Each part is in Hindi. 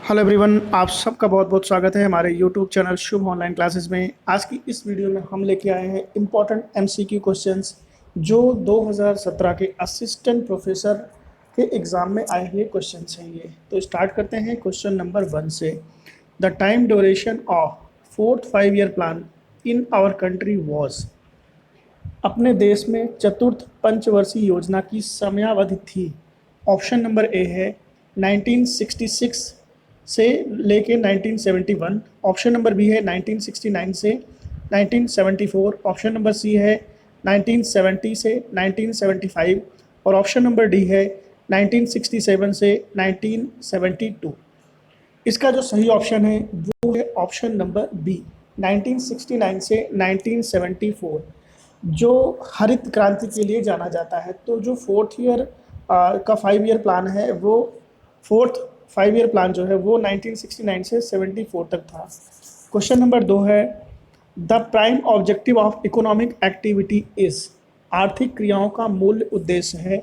हेलो एवरीवन, आप सबका बहुत बहुत स्वागत है हमारे यूट्यूब चैनल शुभ ऑनलाइन क्लासेस में। आज की इस वीडियो में हम लेके आए हैं इम्पॉर्टेंट एमसीक्यू क्वेश्चंस जो 2017 के असिस्टेंट प्रोफेसर के एग्ज़ाम में आए हुए क्वेश्चंस हैं। ये तो स्टार्ट करते हैं क्वेश्चन नंबर 1 से। The time duration of fourth 5 year plan in our country was. अपने देश में चतुर्थ पंचवर्षीय योजना की समयावधि थी। ऑप्शन नंबर ए है 1966 से लेके 1971। ऑप्शन नंबर बी है 1969 से 1974। ऑप्शन नंबर सी है 1970 से 1975 और ऑप्शन नंबर डी है 1967 से 1972। इसका जो सही ऑप्शन है वो है ऑप्शन नंबर बी 1969 से 1974, जो हरित क्रांति के लिए जाना जाता है। तो जो फोर्थ ईयर का 5 ईयर प्लान है वो फोर्थ 5 ईयर प्लान जो है वो 1969 से 74 तक था। क्वेश्चन नंबर 2 है the prime objective of economic activity is. आर्थिक क्रियाओं का मूल उद्देश्य है।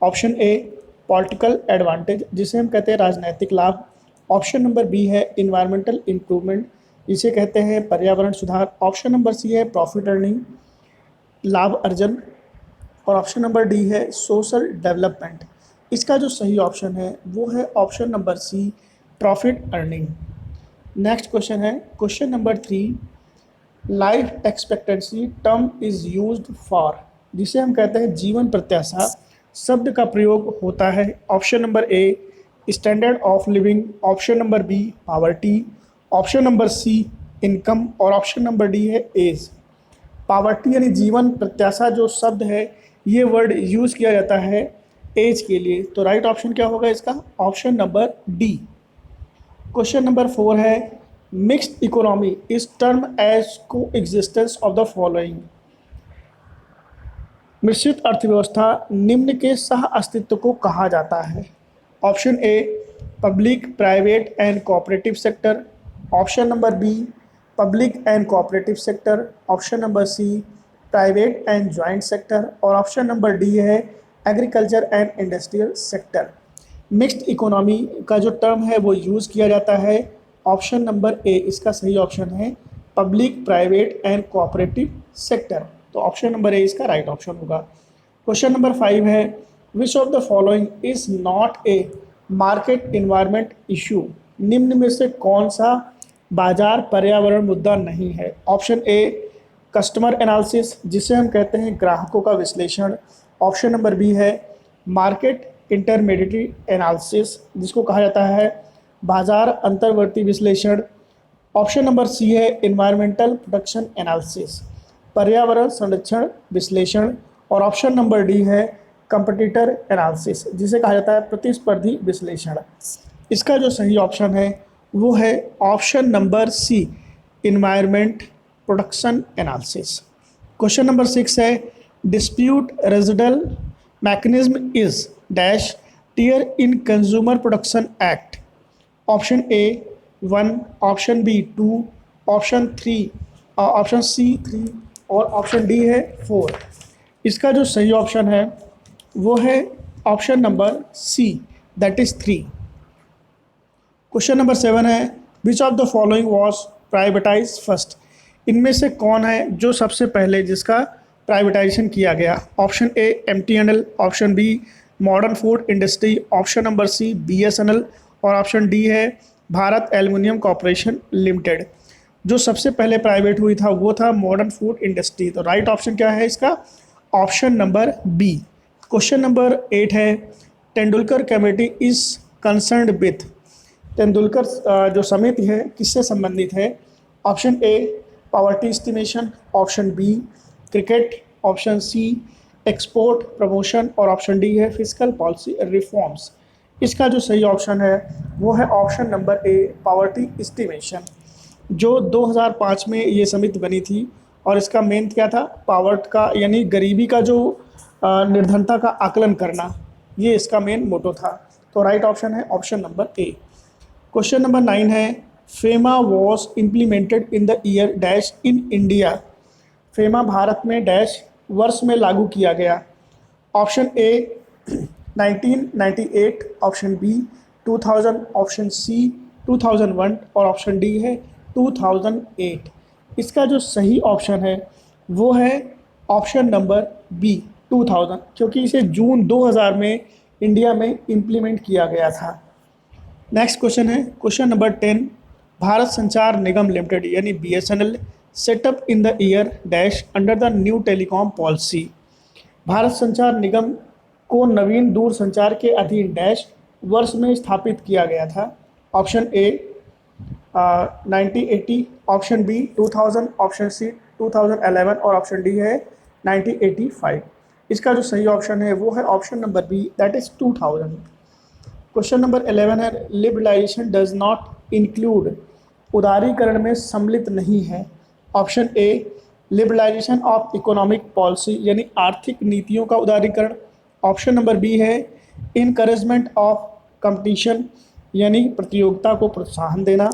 ऑप्शन ए पॉलिटिकल एडवांटेज, जिसे हम कहते हैं राजनैतिक लाभ। ऑप्शन नंबर बी है इन्वायरमेंटल इम्प्रूवमेंट, जिसे कहते हैं पर्यावरण सुधार। ऑप्शन नंबर सी है प्रॉफिट अर्निंग, लाभ अर्जन। और ऑप्शन नंबर डी है सोशल डेवलपमेंट। इसका जो सही ऑप्शन है वो है option number C profit earning. Next question है question number 3। Life expectancy term is used for, जिसे हम कहते हैं जीवन प्रत्याशा शब्द का प्रयोग होता है। Option number A standard of living. Option number B poverty. Option number C income और ऑप्शन नंबर डी है एज। पावर्टी यानी जीवन प्रत्याशा जो शब्द है ये वर्ड यूज़ किया जाता है एज के लिए। तो राइट ऑप्शन क्या होगा इसका? Option number D. Question number 4 है mixed economy is term as coexistence of the following. मिश्रित अर्थव्यवस्था निम्न के सह अस्तित्व को कहा जाता है। Option A public private and cooperative sector. Option number B public and cooperative sector. Option number C private and joint sector और ऑप्शन नंबर डी है agriculture and industrial sector. Mixed economy का जो टर्म है वो यूज़ किया जाता है ऑप्शन नंबर ए। इसका सही ऑप्शन है public private and cooperative sector. तो ऑप्शन नंबर ए इसका राइट ऑप्शन होगा। क्वेश्चन नंबर 5 है which of the following is not a market environment issue. निम्न में से कौन सा बाजार पर्यावरण मुद्दा नहीं है? ऑप्शन ए कस्टमर एनालिसिस, जिसे हम कहते हैं ग्राहकों का विश्लेषण। ऑप्शन नंबर बी है मार्केट इंटरमीडिएटरी एनालिसिस, जिसको कहा जाता है बाजार अंतर्वर्ती विश्लेषण। ऑप्शन नंबर सी है इन्वायरमेंटल प्रोटेक्शन एनालिसिस, पर्यावरण संरक्षण विश्लेषण। और ऑप्शन नंबर डी है कंपटीटर एनालिसिस, जिसे कहा जाता है प्रतिस्पर्धी विश्लेषण। इसका जो सही ऑप्शन है वो है option number C environment protection analysis. Question number 6 है डिस्प्यूट रेजिडल mechanism is dash tier in consumer protection act. Option A 1, option B 2, option C 3 और ऑप्शन डी है 4। इसका जो सही ऑप्शन है वो है option number see that is 3। Question number 7 है which of the following was privatise first. इनमें से कौन है जो सबसे पहले जिसका प्राइवेटाइजेशन किया गया? Option A MTNL, option B modern food industry, option number C BSNL और ऑप्शन डी है भारत एल्युमिनियम कॉर्पोरेशन लिमिटेड। जो सबसे पहले प्राइवेट हुई था वो था मॉडर्न फूड इंडस्ट्री। तो राइट ऑप्शन क्या है इसका? Option number B. Question number 8 है Tendulkar committee is concerned with. Tendulkar जो समिति है किससे संबंधित है? Option A poverty estimation, option B cricket, option C export promotion और ऑप्शन डी है फिजिकल पॉलिसी रिफॉर्म्स। इसका जो सही ऑप्शन है वो है option number A poverty estimation. जो 2005 में ये समिति बनी थी और इसका मेन क्या था? पावर्टी का यानी गरीबी का जो निर्धनता का आकलन करना, ये इसका मेन मोटो था। तो राइट ऑप्शन है option number A. Question number 9 है FEMA was implemented in the year dash in India. FEMA Bharat में डैश वर्ष में लागू किया गया। Option A 1998, option B 2000, option C 2001 और ऑप्शन डी है 2008। इसका जो सही ऑप्शन है वो है ऑप्शन नंबर बी 2000, क्योंकि इसे जून 2000 में इंडिया में इम्प्लीमेंट किया गया था। नेक्स्ट क्वेश्चन है क्वेश्चन नंबर 10। भारत संचार निगम लिमिटेड यानी BSNL setup in the year dash under the new telecom policy. Bharat संचार निगम को नवीन दूरसंचार के अधीन डैश वर्ष में स्थापित किया गया था। Option A 1980, option B 2000, option C 2011 और ऑप्शन डी है 1985। इसका जो सही ऑप्शन है वो है option number B that is 2000। Question number 11 है लिबरलाइजेशन डज नॉट इंक्लूड, उदारीकरण में सम्मिलित नहीं है। Option A liberalisation of economic policy यानी आर्थिक नीतियों का उदारीकरण। ऑप्शन नंबर बी है इनकरेजमेंट ऑफ कंपटीशन यानी प्रतियोगिता को प्रोत्साहन देना।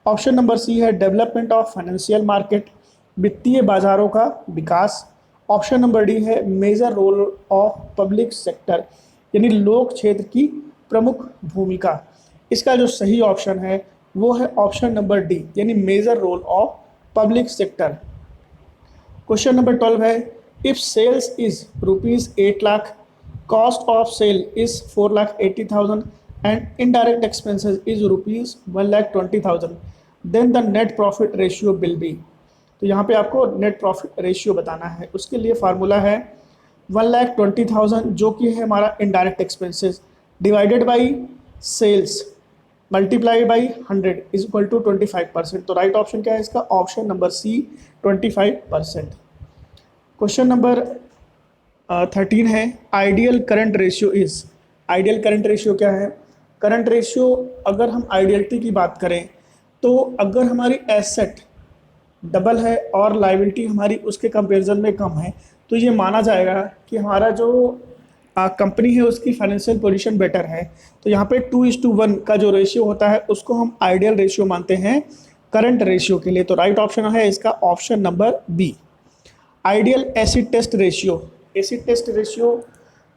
ऑप्शन नंबर सी है डेवलपमेंट ऑफ फाइनेंशियल मार्केट, वित्तीय बाजारों का विकास। ऑप्शन नंबर डी है major role of public sector यानी लोक क्षेत्र की प्रमुख भूमिका। इसका जो सही ऑप्शन है वो है ऑप्शन नंबर डी यानी major role of public sector. Question number 12 है if sales is ₹8 lakh, cost of sale is 4,80,000 and indirect expenses is ₹1,20,000 then the net profit ratio will be. तो यहाँ पे आपको नेट प्रॉफिट रेशियो बताना है। उसके लिए फार्मूला है 1,20,000 जो कि है हमारा indirect expenses divided by sales multiply by 100 is equal to 25%। तो राइट ऑप्शन क्या है इसका? Option number C 25%। Question number 13 है ideal current ratio is. Ideal current ratio क्या है? करंट रेशियो अगर हम आइडियलिटी की बात करें तो अगर हमारी एसेट डबल है और लाइबिलिटी हमारी उसके कंपैरिजन में कम है तो ये माना जाएगा कि हमारा जो कंपनी है उसकी फाइनेंशियल पोजीशन बेटर है। तो यहाँ पे 2:1 का जो रेशियो होता है उसको हम आइडियल रेशियो मानते हैं करंट रेशियो के लिए। तो राइट ऑप्शन है इसका option number B. Ideal acid test ratio, acid test ratio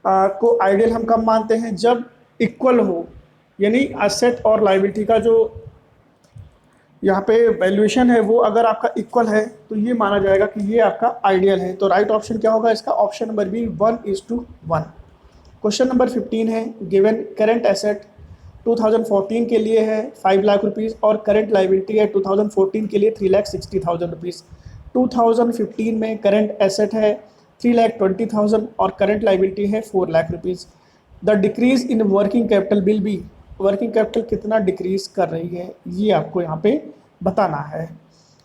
को आइडियल हम कब मानते हैं? जब इक्वल हो, यानी एसेट और लाइबिलिटी का जो यहाँ पे वैल्यूएशन है वो अगर आपका इक्वल है तो ये माना जाएगा कि ये आपका आइडियल है। तो राइट ऑप्शन क्या होगा इसका? Option number B 1:1। Question number 15 है गिवन करंट एसेट 2014 के लिए है 5 लाख रुपीज़ और करंट लाइबिलिटी है 2014 के लिए 3,60,000 रुपीज़। 2015 में करंट एसेट है 3,20,000 और करंट लाइबिलिटी है 4 lakh rupees. The decrease in working capital will B, working capital कितना डिक्रीज कर रही है ये आपको यहाँ पे बताना है।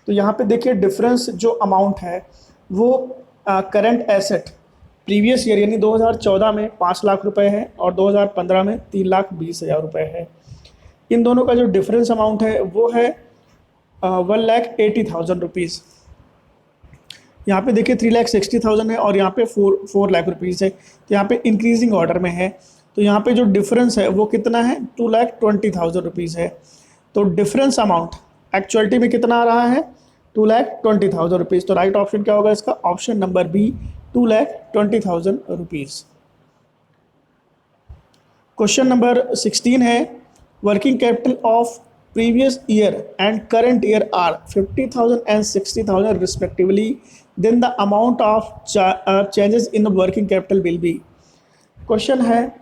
तो यहाँ पे देखिए डिफरेंस जो अमाउंट है वो करंट एसेट प्रीवियस ईयर यानी 2014 में 5 लाख रुपए है और 2015 में 3,20,000 रुपये है। इन दोनों का जो डिफरेंस अमाउंट है वो है 1,80,000 रुपीज़। यहाँ पे देखिए 3,60,000 है और यहाँ पे 4 लाख रुपीज़ है। तो यहाँ पे इंक्रीजिंग ऑर्डर में है। तो यहाँ पे जो डिफरेंस है वो कितना है? 2,20,000 रुपीज़ है। तो डिफरेंस अमाउंट एक्चुअलिटी में कितना आ रहा है? 2,20,000 रुपीज़। तो राइट ऑप्शन क्या होगा इसका? Option number B 2,20,000 rupees. Question number 16 है working capital of previous year and current year are 50,000 and 60,000 respectively then the amount of changes in working capital will be. Question है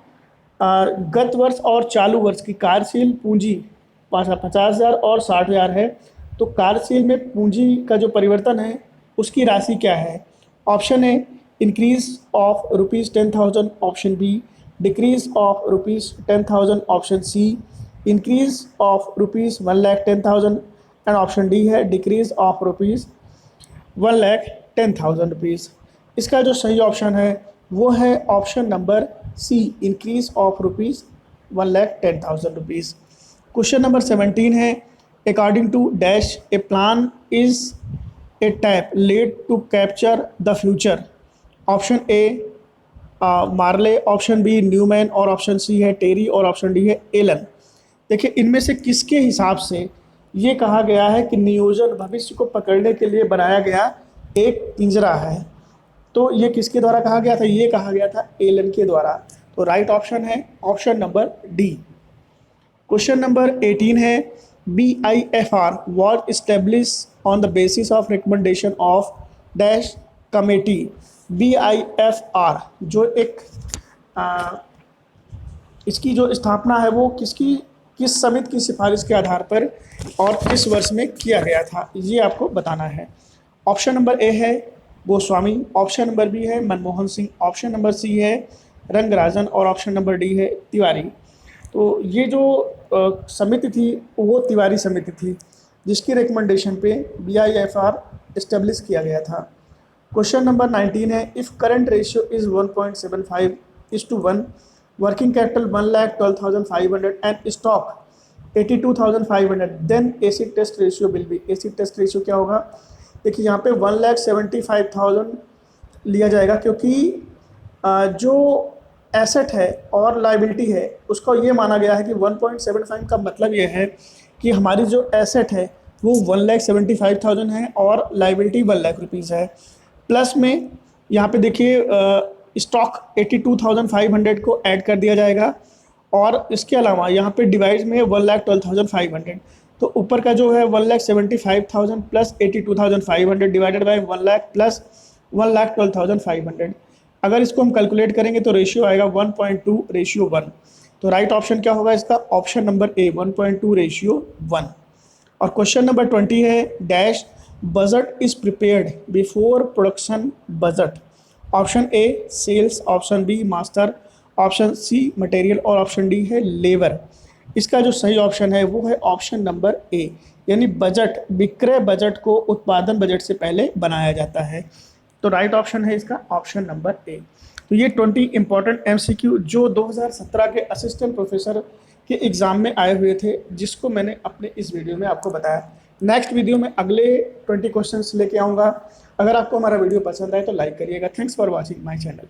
गत वर्ष और चालू वर्ष की कार्यशील पूंजी 50,000 और 60,000 है। तो कार्यशील में पूंजी का जो परिवर्तन है उसकी राशि क्या है? Option A increase of ₹10,000, option B decrease of ₹10,000, option C increase of ₹1,10,000 and option D है डिक्रीज ऑफ ₹1,10,000 रुपीज़। इसका जो सही ऑप्शन है वो है option number C increase of ₹1,10,000 rupees. Question number 17 है according to dash a plan is a trap laid to capture the future. Option A Marley, option B Newman और ऑप्शन सी है टेरी और ऑप्शन डी है एलन। देखिए इनमें से किसके हिसाब से ये कहा गया है कि नियोजन भविष्य को पकड़ने के लिए बनाया गया एक पिंजरा है? तो ये किसके द्वारा कहा गया था? ये कहा गया था एलन के द्वारा। तो राइट ऑप्शन है option number D. Question number 18 है BIFR was established on the basis of recommendation of dash committee. BIFR जो एक इसकी जो स्थापना है वो किस समिति की सिफारिश के आधार पर और किस वर्ष में किया गया था, ये आपको बताना है। ऑप्शन नंबर ए है गोस्वामी, ऑप्शन नंबर बी है Manmohan Singh, option number C है रंगराजन और ऑप्शन नंबर डी है तिवारी। तो ये जो समिति थी वो तिवारी समिति थी जिसकी रिकमेंडेशन पे BIFR इस्टेब्लिश किया गया था। क्वेश्चन नंबर 19 है, if current ratio is 1.75:1, working capital 1,12,500 and stock 82,500, then acid test ratio will be. Acid test ratio क्या होगा? देखिए यहाँ पे 1,75,000 लिया जाएगा क्योंकि जो एसेट है और लाइबिलिटी है उसको ये माना गया है कि 1.75 का मतलब ये है कि हमारी जो एसेट है वो 1,75,000 है और लाइबिलिटी 1 लाख रुपीज़ है। प्लस में यहाँ पे देखिए स्टॉक 82,500 को ऐड कर दिया जाएगा और इसके अलावा यहाँ पे डिवाइड में 1,12,500, तो ऊपर का जो है 1,75,000 plus 82,500 divided by 1 lakh plus 1,12,500। अगर इसको हम कैलकुलेट करेंगे तो रेशियो आएगा 1.2:1। तो राइट ऑप्शन क्या होगा इसका? Option number A 1.2:1। और क्वेश्चन नंबर 20 है, dash budget is prepared before production budget. Option A sales, option B master, option C material और ऑप्शन डी है लेबर। इसका जो सही ऑप्शन है वो है ऑप्शन नंबर ए, यानी बजट, विक्रय बजट को उत्पादन बजट से पहले बनाया जाता है। तो राइट ऑप्शन है इसका ऑप्शन नंबर ए। तो ये 20 इंपॉर्टेंट MCQ जो 2017 के असिस्टेंट प्रोफेसर के एग्ज़ाम में आए हुए थे, जिसको मैंने अपने इस वीडियो में आपको बताया। नेक्स्ट वीडियो में अगले 20 क्वेश्चंस लेके आऊँगा। अगर आपको हमारा वीडियो पसंद आए तो लाइक करिएगा। Thanks for watching my channel.